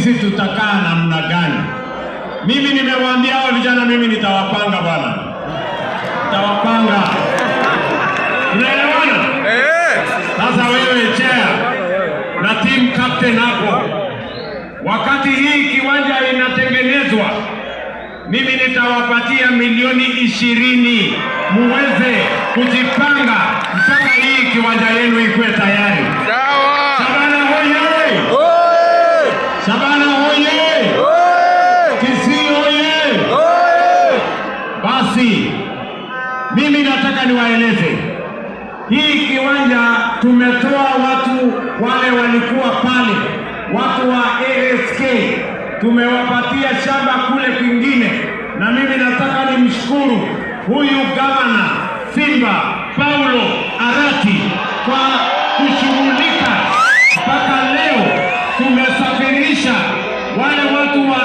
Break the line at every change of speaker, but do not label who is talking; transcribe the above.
sisi tutakaa namna gani? Mimi nimewaambia hao vijana, mimi nitawapanga bwana, nitawapanga. Unaelewana? Sasa wewe chair na team captain hapo, wakati hii kiwanja inatengenezwa, mimi nitawapatia milioni 20 muweze kujipanga mpaka hii kiwanja yenu ikuwe tayari.
Sawa.
Shabana hoye! Shabana hoye! Kisii hoye! Basi mimi nataka niwaeleze, hii kiwanja tumetoa watu wale walikuwa pale, watu wa ASK, tumewapatia shamba kule kwingine, na mimi nataka nimshukuru huyu gavana Simba Paulo Arati kwa kushughulika mpaka leo tumesafirisha wale watu wa